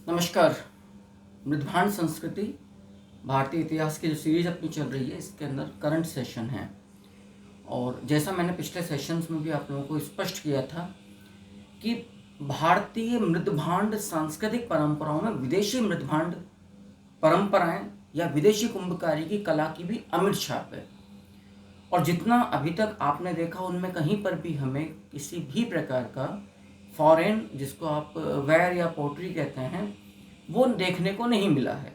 नमस्कार। मृदभांड संस्कृति भारतीय इतिहास की जो सीरीज अपनी चल रही है, इसके अंदर करंट सेशन है। और जैसा मैंने पिछले सेशंस में भी आप लोगों को स्पष्ट किया था कि भारतीय मृदभांड सांस्कृतिक परंपराओं में विदेशी मृदभांड परंपराएं या विदेशी कुंभकारी की कला की भी अमिट छाप है। और जितना अभी तक आपने देखा, उनमें कहीं पर भी हमें किसी भी प्रकार का फॉरेन, जिसको आप वेयर या पोट्री कहते हैं, वो देखने को नहीं मिला है।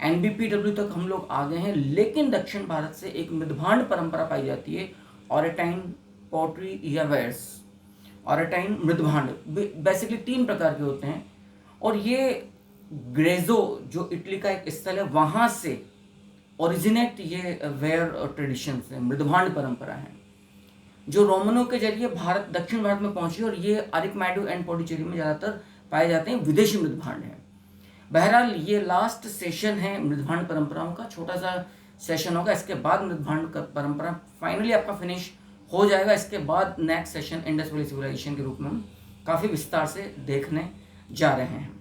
NBPW तक हम लोग आ गए हैं, लेकिन दक्षिण भारत से एक मृदभांड परंपरा पाई जाती है, ऑरेटाइन पोट्री या वेयर्स। ऑरेटाइन मृदभांड बेसिकली 3 प्रकार के होते हैं, और ये ग्रेजो जो इटली का एक स्थल है, वहाँ से ओरिजिनेट ये वेयर ट्रेडिशन है, मृदभांड परंपरा है, जो रोमनों के जरिए भारत, दक्षिण भारत में पहुंची। और ये अरिकमेडो एंड पौंडीचेरी में ज़्यादातर पाए जाते हैं, विदेशी मृदभांड हैं। बहरहाल ये लास्ट सेशन है मृदभांड परंपराओं का, छोटा सा सेशन होगा। इसके बाद मृदभांड का परंपरा फाइनली आपका फिनिश हो जाएगा। इसके बाद next session Indus valley civilisation के रूप में हम काफ़ी विस्तार से देखने जा रहे हैं।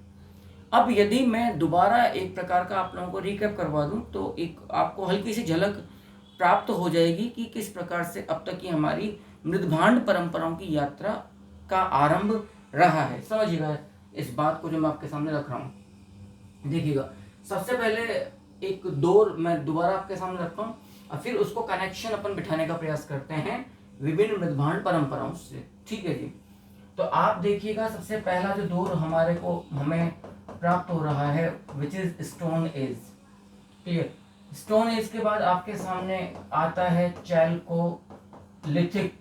अब यदि मैं दोबारा एक प्रकार का आप लोगों को रिकैप करवा दूं, तो एक आपको हल्की सी झलक प्राप्त हो जाएगी कि किस प्रकार से अब तक की हमारी मृदभांड परंपराओं की यात्रा का आरंभ रहा है। समझिएगा इस बात को जो मैं आपके सामने रख रहा हूँ। देखिएगा, सबसे पहले एक दौर मैं दोबारा आपके सामने रखता हूँ, और फिर उसको कनेक्शन अपन बिठाने का प्रयास करते हैं विभिन्न मृदभांड परंपराओं से। ठीक है जी। तो आप देखिएगा, सबसे पहला जो दौर हमें प्राप्त हो रहा है, which is stone age. Clear. Stone age के बाद आपके सामने आता है चैल्कोलिथिक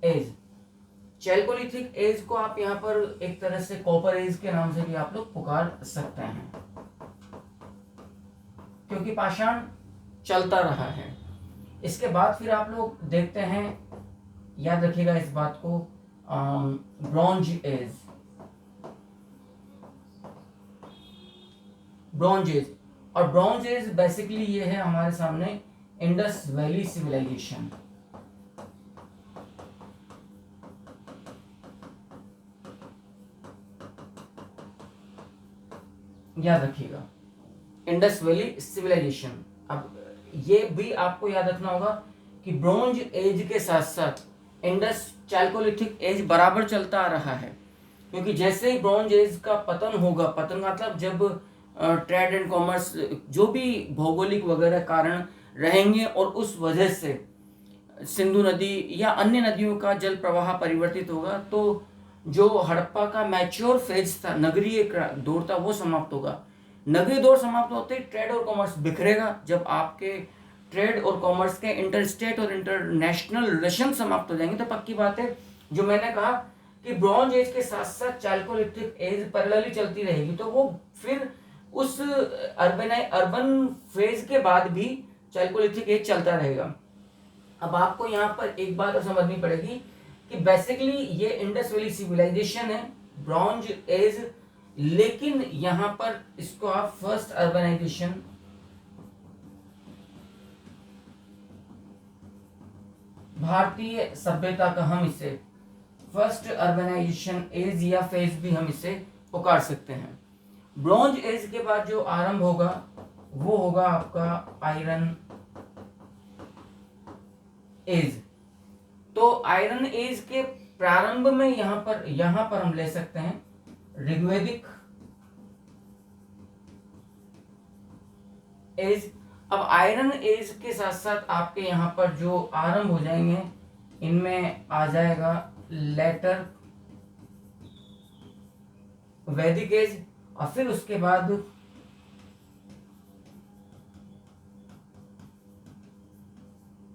एज। चैल्कोलिथिक एज को आप यहाँ पर एक तरह से कॉपर एज के नाम से भी आप लोग पुकार सकते हैं, क्योंकि पाषाण चलता रहा है। इसके बाद फिर आप लोग देखते हैं, याद रखिएगा इस बात को, ब्रॉन्ज एज। ब्रॉन्ज एज, और ब्रॉन्ज एज बेसिकली ये है हमारे सामने इंडस वैली सिविलाइजेशन। याद रखिएगा, इंडस वैली सिविलाइजेशन। अब ये भी आपको याद रखना होगा कि ब्रॉन्ज एज के साथ साथ इंडस चैल्कोलिथिक एज बराबर चलता आ रहा है, क्योंकि जैसे ही ब्रॉन्ज एज का पतन होगा, पतन का मतलब जब ट्रेड एंड कॉमर्स, जो भी भौगोलिक वगैरह कारण रहेंगे, और उस वजह से सिंधु नदी या अन्य नदियों का जल प्रवाह परिवर्तित होगा, तो जो हड़प्पा का मैच्योर फेज था, नगरीय दौर था, वो समाप्त होगा। नगरीय दौर समाप्त होते ही ट्रेड और कॉमर्स बिखरेगा। जब आपके ट्रेड और कॉमर्स के इंटरस्टेट और इंटरनेशनल रिलेशन समाप्त हो जाएंगे, तो पक्की बात है, जो मैंने कहा कि ब्रॉन्ज एज के साथ साथ चैल्कोलिथिक एज पैरेलली चलती रहेगी, तो वो फिर उस अर्बन फेज के बाद भी चैल्कोलिथिक एज चलता रहेगा। अब आपको यहाँ पर एक बात समझनी पड़ेगी कि बेसिकली ये इंडस वैली सिविलाइजेशन है, ब्रॉन्ज एज, लेकिन यहां पर इसको आप फर्स्ट अर्बनाइजेशन, भारतीय सभ्यता का हम इसे फर्स्ट अर्बनाइजेशन एज या फेज भी हम इसे पुकार सकते हैं। ब्रॉन्ज एज के बाद जो आरंभ होगा वो होगा आपका आयरन एज। तो आयरन एज के प्रारंभ में यहां पर हम ले सकते हैं ऋग्वेदिक एज। अब आयरन एज के साथ साथ आपके यहां पर जो आरंभ हो जाएंगे, इनमें आ जाएगा लेटर वैदिक एज, और फिर उसके बाद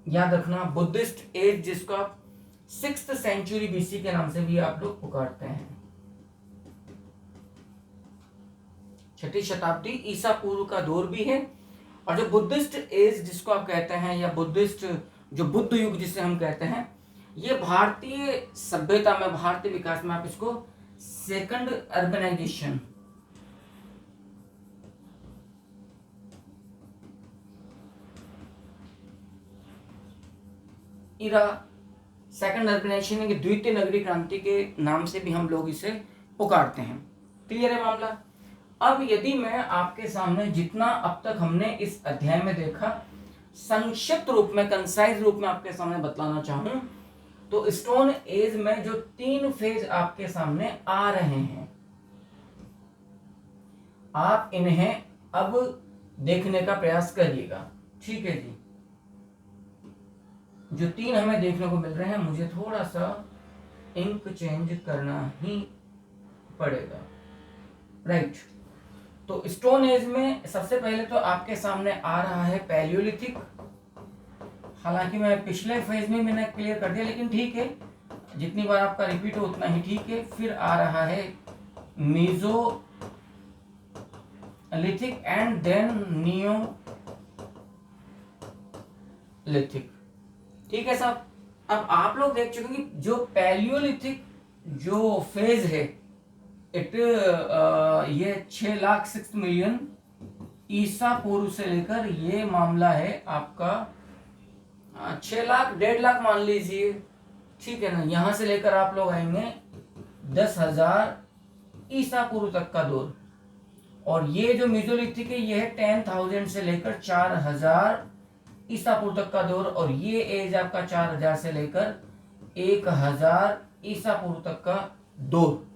याद रखना बुद्धिस्ट एज, जिसको आप 6th सेंचुरी BC के नाम से भी आप लोग पुकारते हैं। 6ठी शताब्दी ईसा पूर्व का दौर भी है। और जो बुद्धिस्ट एज जिसको आप कहते हैं, या बुद्धिस्ट, जो बुद्ध युग जिसे हम कहते हैं, ये भारतीय सभ्यता में, भारतीय विकास में आप इसको सेकंड अर्बनाइजेशन इरा सेकंड अर्बनाइजेशन यानी कि द्वितीय नगरीय क्रांति के नाम से भी हम लोग इसे पुकारते हैं। क्लियर है मामला। अब यदि मैं आपके सामने जितना अब तक हमने इस अध्याय में देखा संक्षिप्त रूप में, कंसाइज रूप में आपके सामने बतलाना चाहूं तो स्टोन एज में जो 3 फेज आपके सामने आ रहे हैं, आप इन्हें अब देखने का प्रयास करिएगा। ठीक है जी, जो 3 हमें देखने को मिल रहे हैं, मुझे थोड़ा सा इंक चेंज करना ही पड़ेगा। राइट, तो स्टोन एज में सबसे पहले तो आपके सामने आ रहा है पैलियोलिथिक। हालांकि मैं पिछले फेज में मैंने क्लियर कर दिया, लेकिन ठीक है, जितनी बार आपका रिपीट हो उतना ही ठीक है। फिर आ रहा है मीजोलिथिक एंड देन नियोलिथिक। ठीक है साहब। अब आप लोग देख चुके कि जो पैलियोलिथिक जो फेज है ये 6,06 मिलियन ईसा पूर्व से लेकर ये मामला है आपका 6 लाख 1.5 लाख मान लीजिए। ठीक है ना, यहां से लेकर आप लोग आएंगे 10,000 ईसा पूर्व तक का दौर। और ये जो मीजोलिथिक है ये है 10,000 से लेकर 4,000 ईसा पूर्व तक का दौर। और ये एज आपका 4,000 से लेकर 1,000 ईसा पूर्व तक का दौर।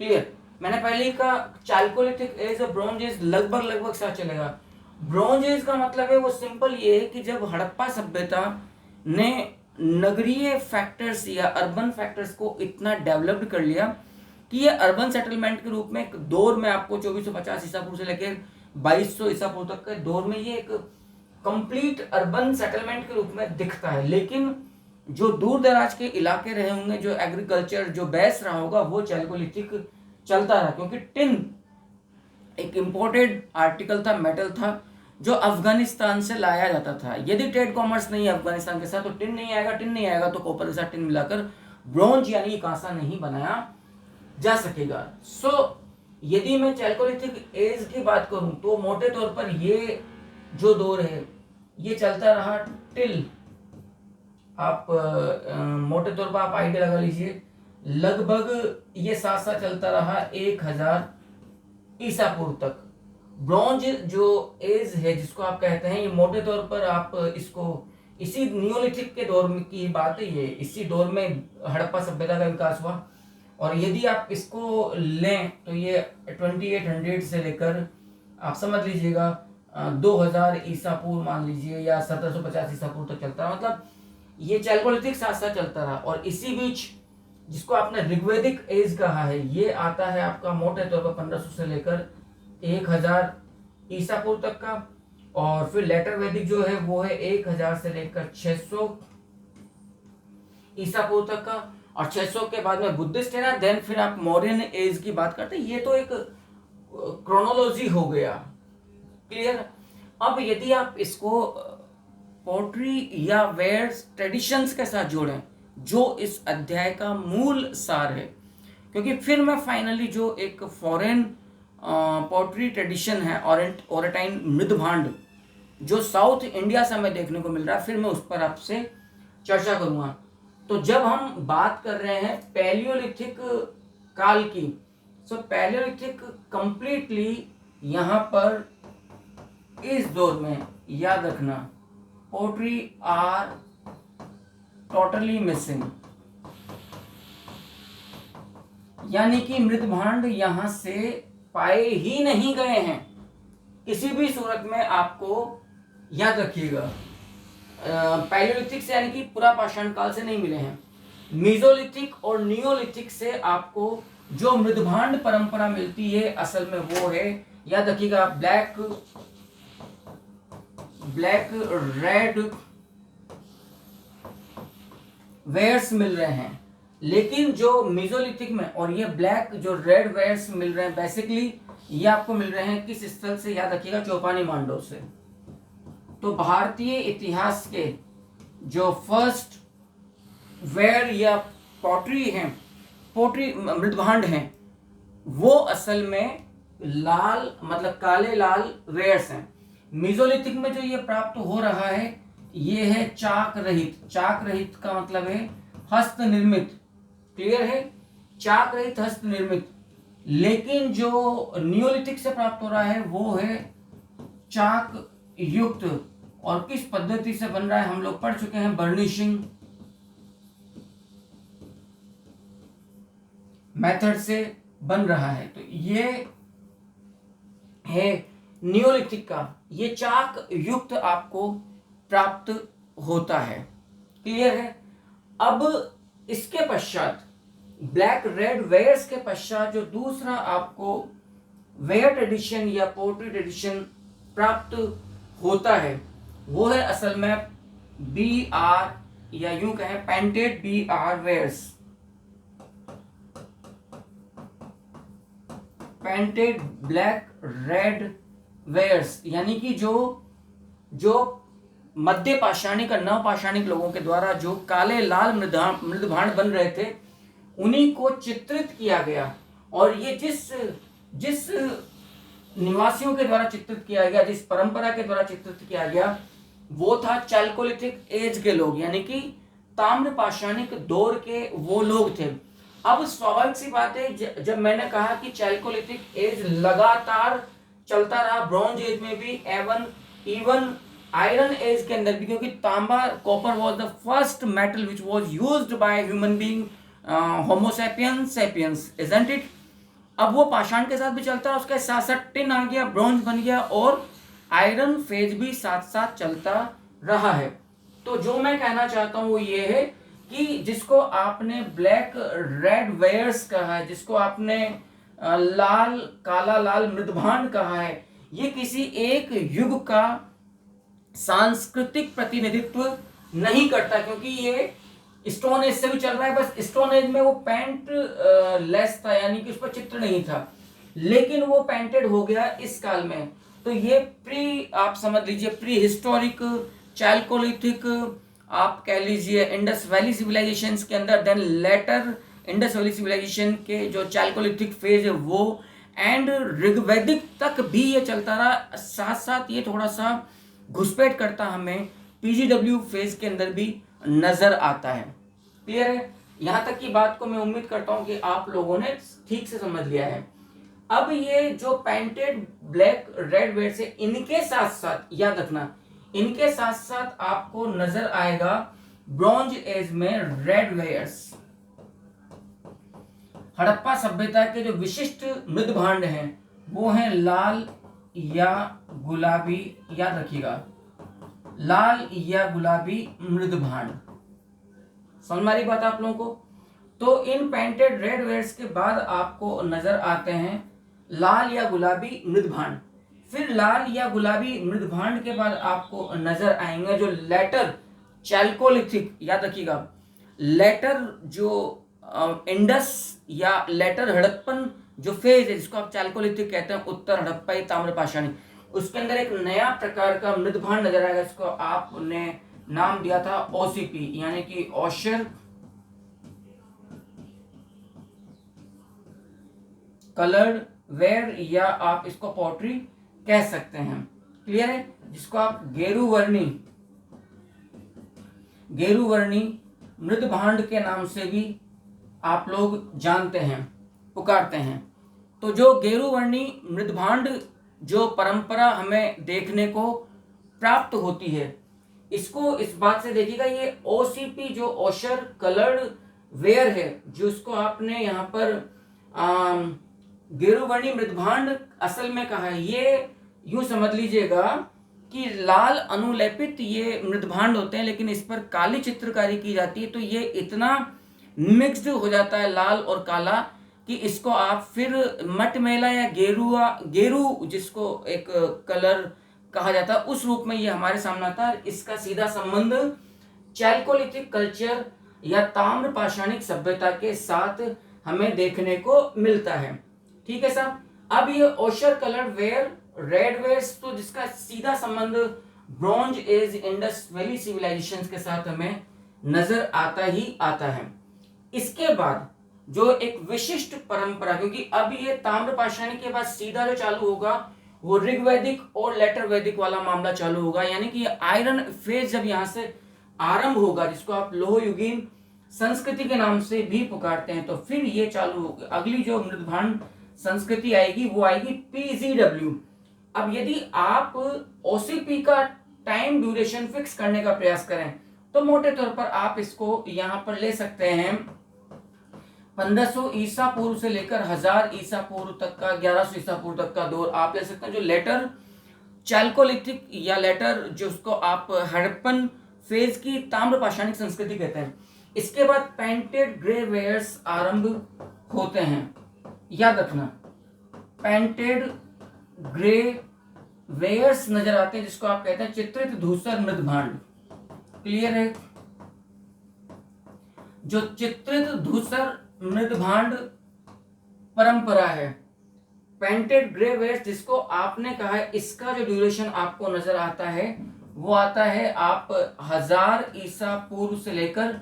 क्लियर। मैंने पहले ही कहा चाल्कोलिथिक एज और ब्रॉन्ज एज लगभग साथ चलेगा। ब्रॉन्ज एज का मतलब है वो सिंपल ये है कि जब हड़प्पा सभ्यता ने नगरीय फैक्टर्स या अर्बन फैक्टर्स को इतना डेवलप्ड कर लिया कि ये अर्बन सेटलमेंट के रूप में एक दौर में आपको 2450 ईसा पूर्व से लेकर 2200 ईसा पूर्व तक के दौर में ये एक कंप्लीट अर्बन सेटलमेंट के रूप में दिखता है। लेकिन जो दूर दराज के इलाके रहे होंगे, जो एग्रीकल्चर जो बेस रहा होगा, वो चैल्कोलिथिक चलता रहा, क्योंकि टिन एक इंपोर्टेड आर्टिकल था, मेटल था जो अफगानिस्तान से लाया जाता था। यदि ट्रेड कॉमर्स नहीं है अफगानिस्तान के साथ तो टिन नहीं आएगा तो कॉपर के साथ टिन मिलाकर ब्रॉन्ज यानी कांसा नहीं बनाया जा सकेगा। यदि मैं चैल्कोलिथिक एज की बात करूं तो मोटे तौर पर ये जो दौर है ये चलता रहा टिल, आप मोटे तौर पर आप आइडिया लगा लीजिए, लगभग ये साथ साथ चलता रहा 1,000 ईसा पूर्व तक। ब्रॉन्ज जो एज है जिसको आप कहते हैं, ये मोटे तौर पर आप इसको इसी नियोलिथिक के दौर में की बात है, ये इसी दौर में हड़प्पा सभ्यता का विकास हुआ। और यदि आप इसको लें तो ये 2800 से लेकर आप समझ लीजिएगा 2000 ईसा पूर्व मान लीजिए या 1750 ईसा पूर्व तक चलता रहा। मतलब ये चैल्कोलिथिक साथ साथ चलता रहा। और इसी बीच जिसको आपने ऋग्वेदिक एज कहा है ये आता है आपका मोटे तौर पर 1500 से लेकर 1000 ईसा पूर्व तक का। और फिर लेटर वैदिक जो है वो है 1000 से लेकर 600 ईसा पूर्व तक का। और 600 के बाद में बुद्धिस्ट है ना, देन फिर आप मौर्यन एज की बात करते हैं। ये तो एक क्रोनोलॉजी हो गया। क्लियर। अब यदि आप इसको पोट्री या वेयर्स ट्रेडिशंस के साथ जोड़ें जो इस अध्याय का मूल सार है, क्योंकि फिर मैं फाइनली जो एक फॉरेन पोट्री ट्रेडिशन है ओरेटाइन मृदभांड जो साउथ इंडिया से हमें देखने को मिल रहा है, फिर मैं उस पर आपसे चर्चा करूंगा। तो जब हम बात कर रहे हैं पैलियोलिथिक काल की, सो पैलियोलिथिक कंप्लीटली यहाँ पर इस दौर में याद रखना पोट्री आर टोटली मिसिंग, यानी कि मृदभांड यहां से पाए ही नहीं गए हैं किसी भी सूरत में। आपको याद रखिएगा पैलियोलिथिक से यानी कि पुरा पाषाण काल से नहीं मिले हैं। मीजोलिथिक और नियोलिथिक से आपको जो मृदभांड परंपरा मिलती है असल में वो है, याद रखिएगा, ब्लैक रेड वेयर्स मिल रहे हैं। लेकिन जो मीजोलिथिक में और ये ब्लैक जो रेड वेयर्स मिल रहे हैं बेसिकली ये आपको मिल रहे हैं किस स्थल से, याद रखिएगा, चौपानी मांडव से। तो भारतीय इतिहास के जो फर्स्ट वेयर या पोट्री हैं, पोट्री मृदभांड हैं, वो असल में लाल मतलब काले लाल वेयर्स हैं। मीजोलिथिक में जो ये प्राप्त हो रहा है ये है चाक रहित। चाक रहित का मतलब है हस्त निर्मित, क्लियर है, चाक रहित हस्त निर्मित। लेकिन जो नियोलिथिक से प्राप्त हो रहा है वो है चाक युक्त। और किस पद्धति से बन रहा है हम लोग पढ़ चुके हैं, बर्निशिंग मेथड से बन रहा है। तो ये है नियोलिथिक का, ये चाक युक्त आपको प्राप्त होता है, क्लियर है। अब इसके पश्चात ब्लैक रेड वेयर्स के पश्चात जो दूसरा आपको वेयर ट्रेडिशन या पोर्ट्री ट्रेडिशन प्राप्त होता है वो है असल में बी आर, या यूं कहें painted B R wares, painted black red wares, यानी कि जो मध्य पाषाणिक और नव पाषाणिक लोगों के द्वारा जो काले लाल मृदभांड बन रहे थे उन्हीं को चित्रित किया गया। और ये जिस निवासियों के द्वारा चित्रित किया गया, जिस परंपरा के द्वारा चित्रित किया गया वो था चैल्कोलिथिक एज के लोग, यानी कि ताम्र पाषाणिक दौर के वो लोग थे। अब स्वाभाविक सी बात है, जब मैंने कहा कि चैल्कोलिथिक एज लगातार चलता रहा, ब्रॉन्ज एज में भी, इवन आयरन एज के अंदर भी, क्योंकि तांबा, copper was the first metal which was used by human being, homo sapiens, isn't it. अब वो पाषाण के साथ भी चलता है, उसके साथ साथ टिन आ गया, ब्रॉन्ज बन गया, और आयरन फेज भी साथ साथ चलता रहा है। तो जो मैं कहना चाहता हूं वो ये है कि जिसको आपने ब्लैक रेड वेयर्स कहा है, जिसको आपने लाल काला लाल मृदभांड कहा है, ये किसी एक युग का सांस्कृतिक प्रतिनिधित्व नहीं करता, क्योंकि ये स्टोन एज से भी चल रहा है। बस स्टोन एज में वो पेंट लेस था, यानी कि उस पर चित्र नहीं था, लेकिन वो पेंटेड हो गया इस काल में। तो ये आप समझ लीजिए प्री हिस्टोरिक, चैल्कोलिथिक, आप कह लीजिए इंडस वैली सिविलाइजेशन के अंदर, then later Indus valley civilisation के जो चैल्कोलिथिक फेज है वो, एंड ऋग्वैदिक तक भी ये चलता रहा। साथ साथ ये थोड़ा सा घुसपैठ करता हमें पीजीडब्ल्यू फेज के अंदर भी नजर आता है, क्लियर है। यहां तक की बात को मैं उम्मीद करता हूं कि आप लोगों ने ठीक से समझ लिया है। अब ये जो पेंटेड ब्लैक रेड वेयर से, इनके साथ साथ याद रखना, इनके साथ साथ आपको नजर आएगा ब्रॉन्ज एज में रेड वेयर्स। हड़प्पा सभ्यता के जो विशिष्ट मृदभांड हैं वो हैं लाल या गुलाबी, याद रखिएगा, लाल या गुलाबी मृदभांड। समझ में आ रही बात आप लोगों को। तो इन पेंटेड रेड वेयर्स के बाद आपको नजर आते हैं लाल या गुलाबी मृदभांड। फिर लाल या गुलाबी मृदभांड के बाद आपको नजर आएंगे जो लेटर चैल्कोलिथिक, याद रखिएगा, लेटर जो इंडस या लेटर हड़प्पन जो फेज है, जिसको आप चैल्कोलिथिक कहते हैं, उत्तर हड़प्पाई ताम्रपाषाणी, उसके अंदर एक नया प्रकार का मृदभांड नजर आएगा, इसको आपने नाम दिया था ओसीपी, यानी कि ओशर कलर्ड वेयर, या आप इसको पोट्री कह सकते हैं, क्लियर है, जिसको आप गेरुवर्णी मृदभांड के नाम से भी आप लोग जानते हैं, पुकारते हैं। तो जो गेरुवर्णी मृदभांड जो परंपरा हमें देखने को प्राप्त होती है, इसको इस बात से देखिएगा, ये ओसीपी जो ओशर कलर्ड वेयर है, जो इसको आपने यहाँ पर गेरुवर्णी मृदभांड असल में कहा है, ये यूं समझ लीजिएगा कि लाल अनुलेपित ये मृदभांड होते हैं, लेकिन इस पर काली चित्रकारी की जाती है, तो ये इतना मिक्स्ड हो जाता है लाल और काला कि इसको आप फिर मटमेला या गेरू जिसको एक कलर कहा जाता है, उस रूप में ये हमारे सामने आता है। इसका सीधा संबंध चैल्कोलिथिक कल्चर या ताम्र पाषाणिक सभ्यता के साथ हमें देखने को मिलता है, ठीक है साहब। अब ये ochre colour ware red wares, तो जिसका सीधा संबंध bronze age Indus valley civilisation के साथ हमें नजर आता ही आता है। इसके बाद जो एक विशिष्ट परंपरा, क्योंकि अब ये ताम्र पाषाणी के बाद सीधा जो चालू होगा वो ऋग्वैदिक और लेटर वैदिक वाला मामला चालू होगा, यानी कि आयरन फेज जब यहां से आरंभ होगा, जिसको आप लोह युगीन संस्कृति के नाम से भी पुकारते हैं। तो फिर ये चालू होगी, अगली जो मृदभांड संस्कृति आएगी वो आएगी पीजीडब्ल्यू। अब यदि आप ओसीपी का टाइम ड्यूरेशन फिक्स करने का प्रयास करें तो मोटे तौर पर आप इसको यहां पर ले सकते हैं 1500 ईसा पूर्व से लेकर 1000 ईसा पूर्व तक का, 1100 ईसा पूर्व तक का दौर आप ले सकते हैं, जो लेटर चैल्कोलिथिक या लेटर जो उसको आप हड़प्पन फेज की ताम्र पाषाणिक संस्कृति कहते हैं। इसके बाद पेंटेड ग्रे वेयर्स आरंभ होते हैं। याद रखना, पेंटेड ग्रे वेयर्स नजर आते हैं जिसको आप कहते हैं चित्रित धूसर मृदभांड। क्लियर है? जो चित्रित धूसर मृदभांड परंपरा है, पेंटेड ग्रे वेयर्स जिसको आपने कहा है, इसका जो ड्यूरेशन आपको नजर आता है वो आता है आप 1000 ईसा पूर्व से लेकर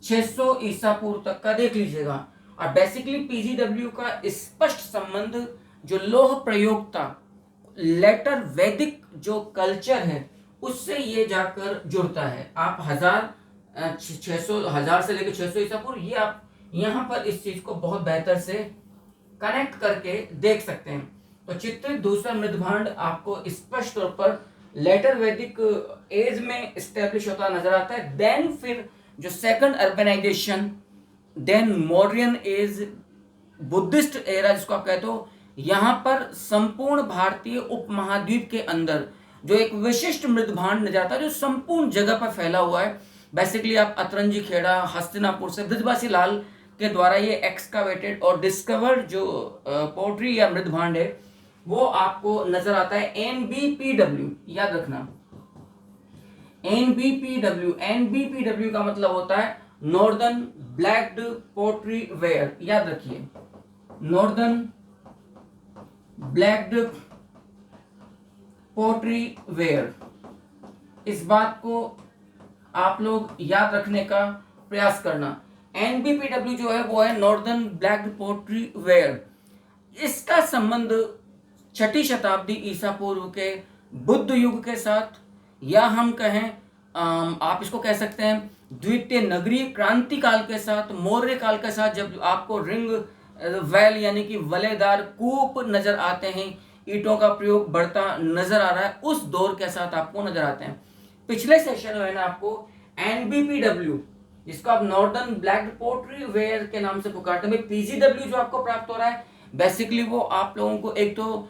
600 ईसा पूर्व तक का देख लीजिएगा। और बेसिकली पीजीडब्ल्यू का स्पष्ट संबंध जो लौह प्रयोगता लेटर वैदिक जो कल्चर है उससे ये जाकर जुड़ता है। आप 1000 से लेकर 600 ईसा पूर्व, ये आप यहाँ पर इस चीज को बहुत बेहतर से कनेक्ट करके देख सकते हैं। तो चित्रित धूसर मृदभांड आपको स्पष्ट तौर पर लेटर वैदिक एज में स्टैब्लिश होता नजर आता है। देन फिर जो second urbanisation, then Mauryan age, Buddhist era जिसको आप कहते हो, यहाँ पर संपूर्ण भारतीय उपमहाद्वीप के अंदर जो एक विशिष्ट मृदभांड नजर आता है जो संपूर्ण जगह पर फैला हुआ है। बेसिकली आप अतरंजी खेड़ा, हस्तिनापुर से बृजवासी लाल के द्वारा ये एक्सकावेटेड और डिस्कवर्ड जो पोट्री या मृदभांड है वो आपको नजर आता है। एनबीपीडब्ल्यू, याद रखना, एनबीपीडब्ल्यू का मतलब होता है नॉर्दर्न ब्लैक्ड पोट्री वेयर। याद रखिए, नॉर्दर्न ब्लैक्ड पोट्री वेयर, इस बात को आप लोग याद रखने का प्रयास करना। एनबीपीडब्ल्यू जो है वो है नॉर्दर्न ब्लैक्ड पोट्री वेयर। इसका संबंध 6ठी शताब्दी ईसा पूर्व के बुद्ध युग के साथ, या हम कहें आप इसको कह सकते हैं द्वितीय नगरीय क्रांति काल के साथ, मौर्य काल के साथ, जब आपको रिंग वेल यानी कि वलेदार कूप नजर आते हैं, ईंटों का प्रयोग बढ़ता नजर आ रहा है, उस दौर के साथ आपको नजर आते हैं। पिछले सेशन में ना आपको एनबीपीडब्ल्यू जिसको आप नॉर्दर्न ब्लैक पोट्री वेयर के नाम से पुकारते हैं, पीजीडब्ल्यू जो आपको प्राप्त हो रहा है बेसिकली वो आप लोगों को एक तो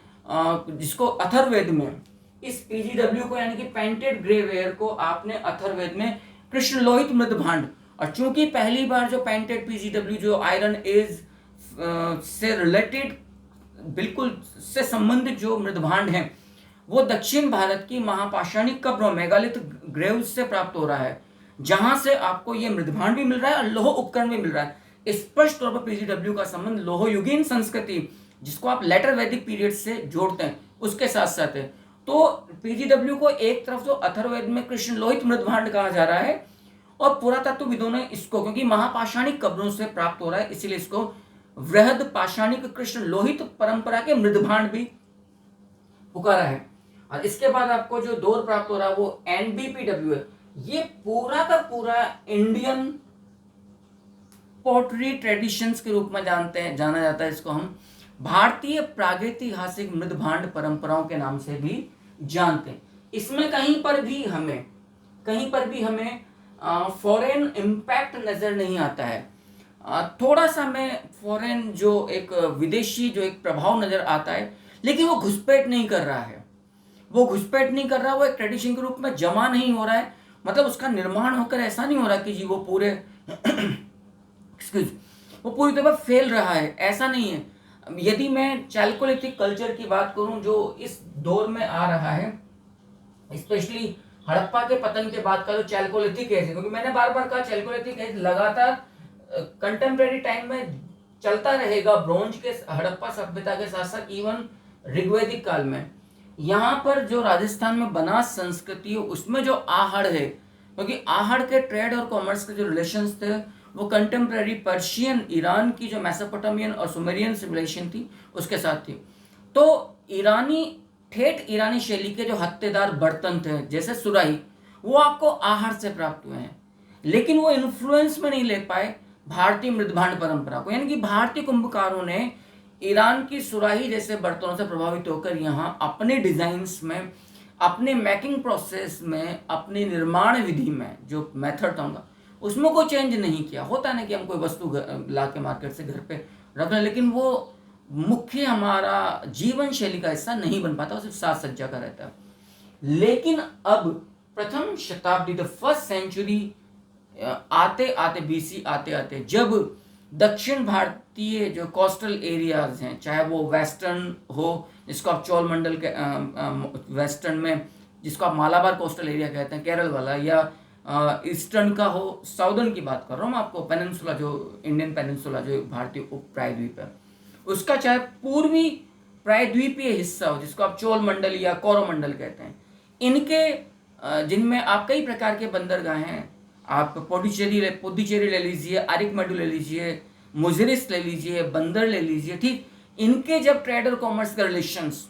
जिसको अथर्ववेद में इस पीजीडब्ल्यू को यानी कि पेंटेड ग्रे वेयर को आपने अथर्ववेद में कृष्ण लोहित मृदभांड, और चूंकि पहली बार जो पेंटेड पीजीडब्ल्यू जो आयरन एज से रिलेटेड बिल्कुल से संबंधित जो मृदभांड है वो दक्षिण भारत की महापाषाणिक कब्रों मेगालिथ ग्रेव्स से प्राप्त हो रहा है, जहां से आपको ये मृदभांड भी मिल रहा है और लोह उपकरण भी मिल रहा है। स्पष्ट तौर पर पीजीडब्ल्यू का संबंध लोहयुगीन संस्कृति जिसको आप लेटर वैदिक पीरियड से जोड़ते हैं उसके साथ साथ है। तो पीजीडब्ल्यू को एक तरफ तो अथर्ववेद में कृष्ण लोहित मृदभांड कहा जा रहा है और पुरातत्वविदों ने इसको क्योंकि महापाषाणिक कब्रों से प्राप्त हो रहा है इसीलिए इसको वृहद पाषाणिक कृष्ण लोहित परंपरा के मृदभांड भी पुकारा है। और इसके बाद आपको जो दौर प्राप्त हो रहा है वो एनबीपीडब्ल्यू है। ये पूरा का पूरा इंडियन पोट्री ट्रेडिशंस के रूप में जाना जाता है। इसको हम भारतीय प्रागैतिहासिक मृदभांड परंपराओं के नाम से भी जानते हैं। इसमें कहीं पर भी हमें फॉरेन इम्पैक्ट नजर नहीं आता है। थोड़ा सा हमें फॉरेन जो एक विदेशी जो एक प्रभाव नजर आता है, लेकिन वो घुसपैठ नहीं कर रहा है, वो एक ट्रेडिशन के रूप में जमा नहीं हो रहा है। मतलब उसका निर्माण होकर ऐसा नहीं हो रहा कि जी वो पूरे वो पूरी तरह फैल रहा है, ऐसा नहीं है। यदि मैं चैल्कोलिथिक कल्चर की बात करूं जो इस दौर में आ रहा है, स्पेशली हड़प्पा के पतन के बाद का जो चैल्कोलिथिक एज है, क्योंकि मैंने बार बार कहा चैल्कोलिथिक एज लगातार कंटेम्प्रेरी टाइम में चलता रहेगा, ब्रोंज के हड़प्पा सभ्यता के साथ साथ इवन ऋग्वैदिक काल में। यहाँ पर जो राजस्थान में बनास संस्कृति है उसमें जो आहड़ है, क्योंकि आहड़ के ट्रेड और कॉमर्स के जो रिलेशंस थे वो कंटेम्प्रेरी पर्शियन, ईरान की जो मेसोपोटामियन और सुमेरियन सिविलाइजेशन थी उसके साथ थी। तो ठेठ ईरानी शैली के जो हत्तेदार बर्तन थे जैसे सुराही, वो आपको आहड़ से प्राप्त हुए हैं। लेकिन वो इन्फ्लुएंस में नहीं ले पाए भारतीय मृदभांड परंपरा को। यानी कि भारतीय कुंभकारों ने ईरान की सुराही जैसे बर्तनों से प्रभावित होकर यहाँ अपने डिजाइन्स में, अपने मेकिंग प्रोसेस में, अपनी निर्माण विधि में जो मेथड था उनका, उसमें कोई चेंज नहीं किया। होता है ना कि हम कोई वस्तु ला के मार्केट से घर पे रख लें, लेकिन वो मुख्य हमारा जीवन शैली का हिस्सा नहीं बन पाता, वो सिर्फ साज सज्जा का रहता है। लेकिन अब प्रथम शताब्दी, द फर्स्ट सेंचुरी आते आते, बीसी आते आते, जब दक्षिण भारतीय जो कोस्टल एरियाज हैं, चाहे वो वेस्टर्न हो जिसको आप चोल मंडल के वेस्टर्न में, जिसको आप मालाबार कोस्टल एरिया कहते हैं केरल वाला, या ईस्टर्न का हो, साउदर्न की बात कर रहा हूँ मैं आपको, पेनिनसुला जो इंडियन पेनिनसुला जो भारतीय उप प्रायद्वीप है उसका, चाहे पूर्वी प्रायद्वीपीय हिस्सा हो जिसको आप चोल मंडल या कोरोमंडल कहते हैं, इनके जिनमें आप कई प्रकार के बंदरगाह हैं, आप पुडुचेरी ले लीजिए, अरिकमेडु ले लीजिए, मुजिरिस ले लीजिए, बंदर ले लीजिए, ठीक। इनके जब ट्रेडर कॉमर्स के रिलेशंस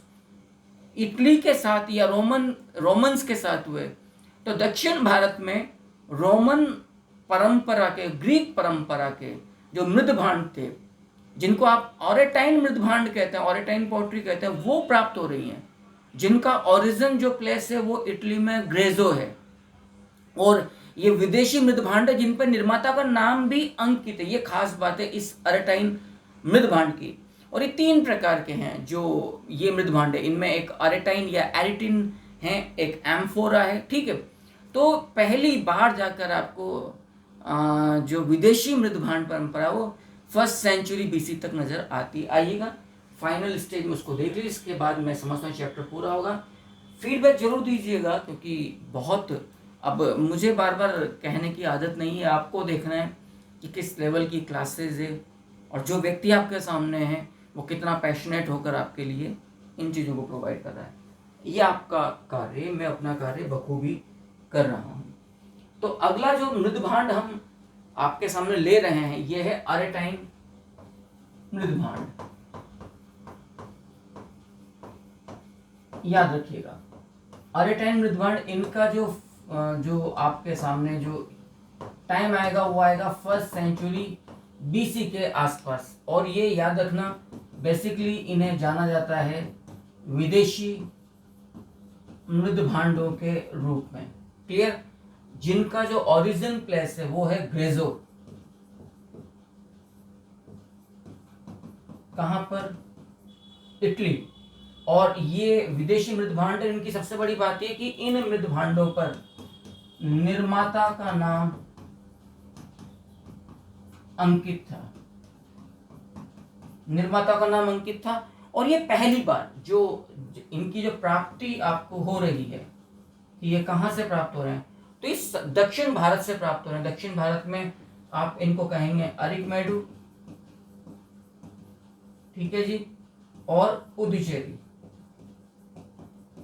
इटली के साथ या रोमन्स के साथ हुए, तो दक्षिण भारत में रोमन परंपरा के, ग्रीक परंपरा के जो मृदभांड थे, जिनको आप ओरेटाइन मृदभांड कहते हैं, ओरेटाइन पोट्री कहते हैं, वो प्राप्त हो रही हैं, जिनका ओरिजिन जो प्लेस है वो इटली में ग्रेजो है। और ये विदेशी मृदभांड है जिन पर निर्माता का नाम भी अंकित है। ये खास बात है इस ओरेटाइन मृदभांड की। और ये 3 प्रकार के हैं जो ये मृदभांड है। इनमें एक ओरेटाइन या एरिटिन है, एक एम्फोरा है, ठीक है। तो पहली बार जाकर आपको जो विदेशी मृदभांड परंपरा वो फर्स्ट सेंचुरी बीसी तक नजर आइएगा। फाइनल स्टेज में उसको देख लीजिए, इसके बाद मैं समझता हूँ चैप्टर पूरा होगा। फीडबैक जरूर दीजिएगा, क्योंकि बहुत अब मुझे बार बार कहने की आदत नहीं है, आपको देखना है कि किस लेवल की क्लासेज है और जो व्यक्ति आपके सामने है वो कितना पैशनेट होकर आपके लिए इन चीज़ों को प्रोवाइड कर रहा है। ये आपका कार्य, मैं अपना कार्य बखूबी कर रहा हूँ। तो अगला जो मृदभांड हम आपके सामने ले रहे हैं ये है ओरेटाइन मृदभांड। याद रखिएगा, ओरेटाइन मृदभांड, इनका जो आपके सामने जो टाइम आएगा वो आएगा फर्स्ट सेंचुरी बीसी के आसपास। और ये याद रखना, बेसिकली इन्हें जाना जाता है विदेशी मृदभांडों के रूप में, क्लियर, जिनका जो ओरिजिन प्लेस है वो है ग्रेजो। कहां पर? इटली। और ये विदेशी मृदभांड, इनकी सबसे बड़ी बात यह कि इन मृदभांडों पर निर्माता का नाम अंकित था, निर्माता का नाम अंकित था। और ये पहली बार जो इनकी जो प्राप्ति आपको हो रही है कि ये कहां से प्राप्त हो रहे हैं, तो इस दक्षिण भारत से प्राप्त हो रहे हैं। दक्षिण भारत में आप इनको कहेंगे अरिकमेडु, ठीक है जी, और पुडुचेरी,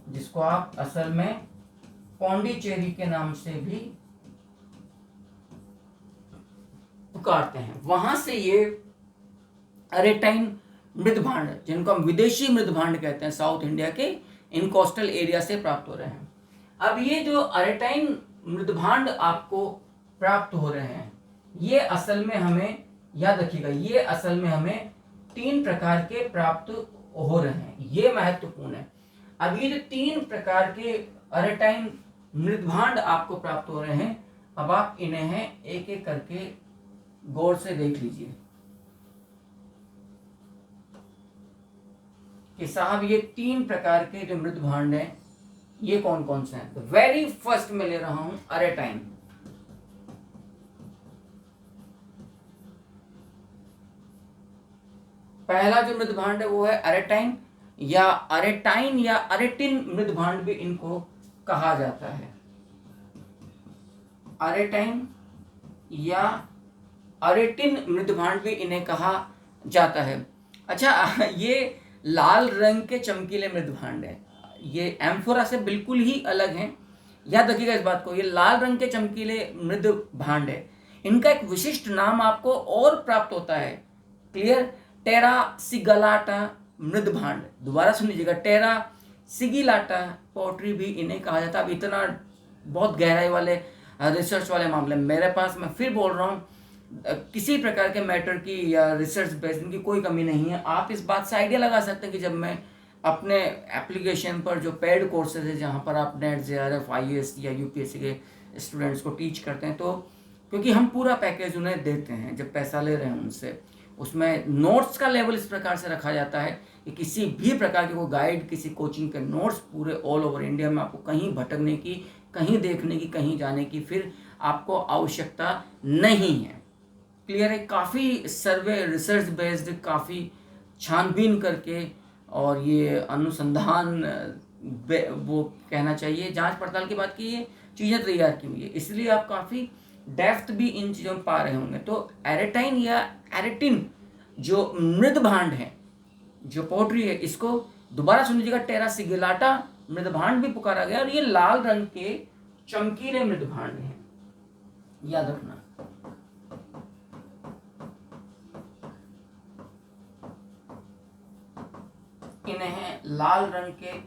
जिसको आप असल में पौंडीचेरी के नाम से भी पुकारते हैं। वहां से ये ओरेटाइन मृदभांड, जिनको हम विदेशी मृदभांड कहते हैं, साउथ इंडिया के इन कोस्टल एरिया से प्राप्त हो रहे हैं। अब ये जो ओरेटाइन मृदभांड आपको प्राप्त हो रहे हैं, ये असल में हमें याद रखिएगा, ये असल में हमें 3 प्रकार के प्राप्त हो रहे हैं। ये महत्वपूर्ण है। अब ये जो 3 प्रकार के ओरेटाइन मृदभांड आपको प्राप्त हो रहे हैं, अब आप इन्हें एक एक करके गौर से देख लीजिए कि साहब ये 3 प्रकार के जो मृदभांड हैं ये कौन कौन से हैं। तो वेरी फर्स्ट में ले रहा हूं ओरेटाइन। पहला जो मृदभांड है वो है ओरेटाइन या ओरेटाइन या ओरेटिन मृदभांड भी इनको कहा जाता है। ओरेटाइन या ओरेटिन मृदभांड भी इन्हें कहा जाता है। अच्छा, ये लाल रंग के चमकीले मृदभांड है, ये एम्फोरा से बिल्कुल ही अलग हैं। याद रखिएगा इस बात को, ये लाल रंग के चमकीले मृदभांड है। इनका एक विशिष्ट नाम आपको और प्राप्त होता है, क्लियर, टेरा सिगिलाटा मृदभांड। दोबारा सुन लीजिएगा, टेरा सिगिलाटा पोट्री भी इन्हें कहा जाता है। अब इतना बहुत गहराई वाले रिसर्च वाले मामले में मेरे पास, मैं फिर बोल रहा हूँ, किसी प्रकार के मैटर की या रिसर्च बेस्ड की कोई कमी नहीं है। आप इस बात से आइडिया लगा सकते हैं कि जब मैं अपने एप्लीकेशन पर जो पेड कोर्सेज है जहाँ पर आप नेट, JRF, IAS या UPSC के स्टूडेंट्स को टीच करते हैं, तो क्योंकि हम पूरा पैकेज उन्हें देते हैं जब पैसा ले रहे हैं उनसे, उसमें नोट्स का लेवल इस प्रकार से रखा जाता है कि किसी भी प्रकार के कोई गाइड, किसी कोचिंग के नोट्स पूरे ऑल ओवर इंडिया में आपको कहीं भटकने की, कहीं देखने की, कहीं जाने की फिर आपको आवश्यकता नहीं है। क्लियर है? काफ़ी सर्वे, रिसर्च बेस्ड, काफ़ी छानबीन करके और ये अनुसंधान वो कहना चाहिए, जांच पड़ताल की बात की, ये चीज़ें तैयार की हुई है, इसलिए आप काफ़ी डेप्थ भी इन चीज़ों में पा रहे होंगे। तो एरेटाइन या एरेटिन जो मृद भांड है, जो पोट्री है, इसको दोबारा सुन लीजिएगा, टेरा सिगिलाटा मृद भांड भी पुकारा गया, और ये लाल रंग के चमकीले मृद भांड हैं, याद रखना। इन्हें लाल रंग के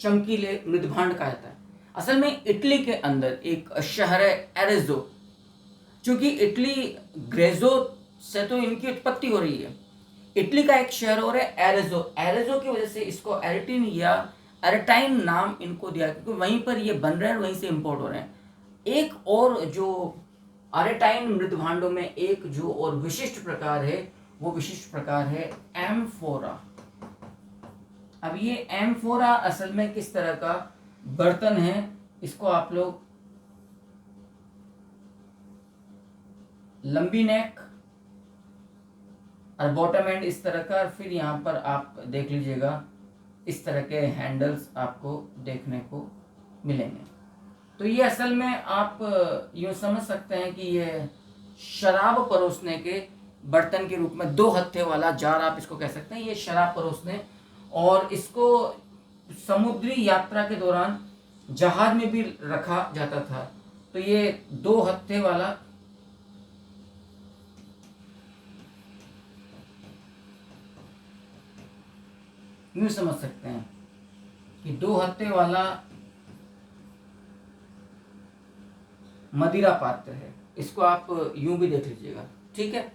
चमकीले मृदभांड कहा जाता है। असल में इटली के अंदर एक शहर है एरेजो, क्योंकि इटली ग्रेजो से तो इनकी उत्पत्ति हो रही है। इटली का एक शहर और है एरेजो, एरेजो की वजह से इसको एरेटिन या एरेटाइन नाम इनको दिया, क्योंकि वहीं पर ये बन रहे हैं, वहीं से इंपोर्ट हो रहे हैं। एक और जो एरेटाइन मृदभांडों में एक जो और विशिष्ट प्रकार है, वो विशिष्ट प्रकार है एम्फोरा। अब ये एम्फोरा असल में किस तरह का बर्तन है, इसको आप लोग लंबी नेक और बॉटम एंड इस तरह का, फिर यहाँ पर आप देख लीजिएगा इस तरह के हैंडल्स आपको देखने को मिलेंगे। तो ये असल में आप यूँ समझ सकते हैं कि ये शराब परोसने के बर्तन के रूप में, 2 हत्थे वाला जार आप इसको कह सकते हैं, ये शराब परोसने, और इसको समुद्री यात्रा के दौरान जहाज में भी रखा जाता था। तो ये 2 हत्थे वाला यूं समझ सकते हैं कि 2 हत्थे वाला मदिरा पात्र है, इसको आप यूं भी देख लीजिएगा, ठीक है।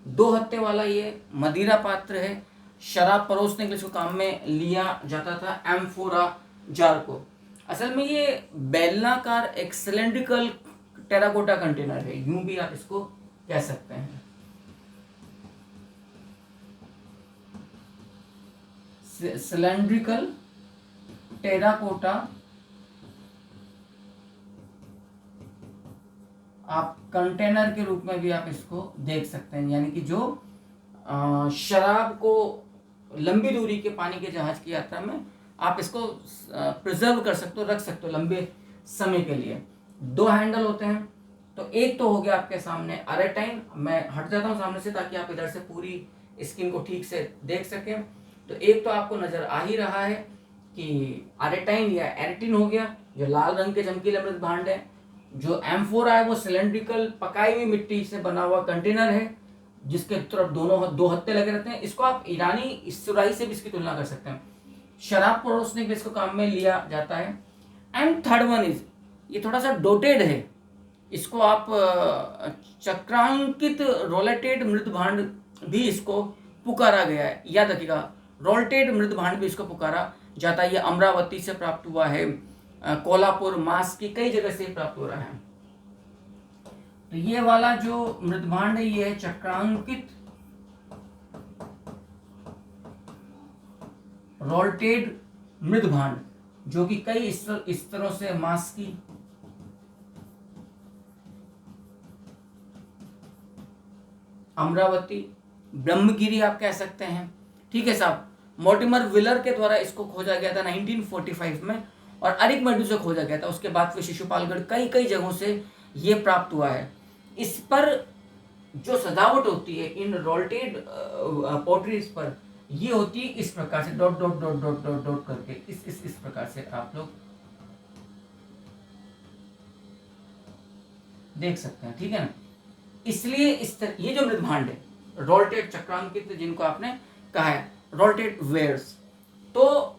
2 हत्थे वाला ये मदिरा पात्र है, शराब परोसने के लिए इसको काम में लिया जाता था, एम्फोरा जार को। असल में ये बेलनाकार एक सिलेंड्रिकल टेराकोटा कंटेनर है, यूं भी आप इसको कह सकते हैं। सिलेंड्रिकल टेराकोटा आप कंटेनर के रूप में भी आप इसको देख सकते हैं, यानी कि जो शराब को लंबी दूरी के पानी के जहाज की यात्रा में आप इसको प्रिजर्व कर सकते हो, रख सकते हो लंबे समय के लिए। 2 हैंडल होते हैं, तो एक तो हो गया आपके सामने एरेटाइन, मैं हट जाता हूँ सामने से ताकि आप इधर से पूरी स्क्रीन को ठीक से देख सकें। तो एक तो आपको नजर आ ही रहा है कि एरेटाइन या एरेटिन हो गया, जो लाल रंग के चमकीले मृत भांड है। जो एम्फोरा है वो सिलेंड्रिकल पकाई हुई मिट्टी से बना हुआ कंटेनर है, जिसके तरफ दोनों 2 हत्थे लगे रहते हैं। इसको आप ईरानी सुराही से भी इसकी तुलना कर सकते हैं, शराब परोसने के लिए इसको काम में लिया जाता है। एंड थर्ड वन इज, ये थोड़ा सा डोटेड है, इसको आप चक्रांकित रोलेटेड मृत भांड भी इसको पुकारा गया है, याद रखिएगा, रोलेटेड मृत भांड भी इसको पुकारा जाता है। ये अमरावती से प्राप्त हुआ है, कोल्हापुर, मास की कई जगह से प्राप्त हो रहा है। तो ये वाला जो मृत भांड है ये है चक्रांकित रोल्टेड मृद भांड, जो कि कई स्तरों से मास की, अमरावती, ब्रह्मगिरी आप कह सकते हैं, ठीक है साहब। मोर्टिमर विलर के द्वारा इसको खोजा गया था 1945 में, और अरिकमेडू से खोजा गया था। उसके बाद फिर शिशुपालगढ़, कई कई जगहों से ये प्राप्त हुआ है। इस पर जो सजावट होती है इन रोल्टेड पोट्रीज पर, ये होती है इस प्रकार से, dot dot dot dot dot dot करके, इस प्रकार से आप लोग देख सकते हैं, ठीक है ना। इसलिए ये जो मृद भांड है रोल्टेड चक्रांकित, जिनको आपने कहा है रोल्टेड वेयर्स, तो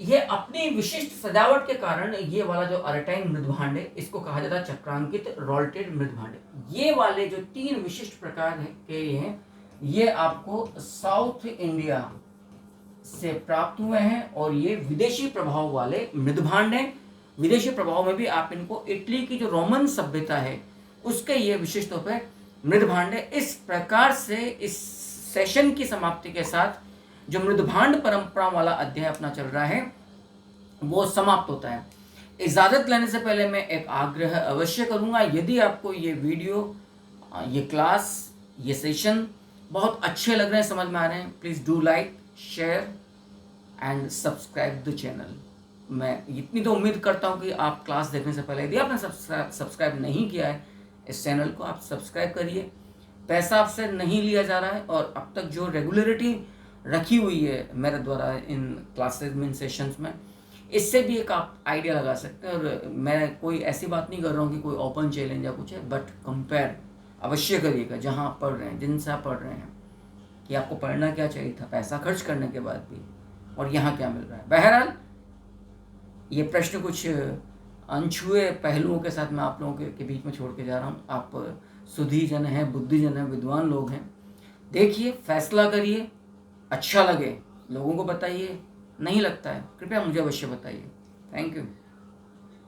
ये अपनी विशिष्ट सजावट के कारण ये वाला जो अरेटाइन मृदभांड है इसको कहा जाता है चक्रांकित रोल्टेड मृदभांड। ये वाले जो 3 विशिष्ट प्रकार है के हैं ये आपको साउथ इंडिया से प्राप्त हुए हैं और ये विदेशी प्रभाव वाले मृदभांड हैं। विदेशी प्रभाव में भी आप इनको इटली की जो रोमन सभ्यता है उसके ये विशिष्ट रूप है मृदभांड है। इस प्रकार से इस सेशन की समाप्ति के साथ जो मृदभांड परंपरा वाला अध्याय अपना चल रहा है वो समाप्त होता है। इजाजत लेने से पहले मैं एक आग्रह अवश्य करूंगा, यदि आपको ये वीडियो, ये क्लास, ये सेशन बहुत अच्छे लग रहे हैं, समझ में आ रहे हैं, please do like, share and subscribe the channel. मैं इतनी तो उम्मीद करता हूँ कि आप क्लास देखने से पहले यदि आपने सब्सक्राइब नहीं किया है इस चैनल को, आप सब्सक्राइब करिए। पैसा आपसे नहीं लिया जा रहा है और अब तक जो रेगुलरिटी रखी हुई है मेरे द्वारा इन क्लासेज में, इन सेशंस में, इससे भी एक आप आइडिया लगा सकते हैं। और मैं कोई ऐसी बात नहीं कर रहा हूँ कि कोई ओपन चैलेंज या कुछ है, बट कंपेयर अवश्य करिएगा जहाँ आप पढ़ रहे हैं, जिनसे आप पढ़ रहे हैं, कि आपको पढ़ना क्या चाहिए था पैसा खर्च करने के बाद भी, और यहाँ क्या मिल रहा है। बहरहाल ये प्रश्न कुछ अनछुए पहलुओं के साथ मैं आप लोगों के बीच में छोड़ के जा रहा हूँ। आप सुधीजन हैं, बुद्धिजन हैं, विद्वान लोग हैं, देखिए, फैसला करिए, अच्छा लगे लोगों को बताइए, नहीं लगता है कृपया मुझे अवश्य बताइए। Thank you.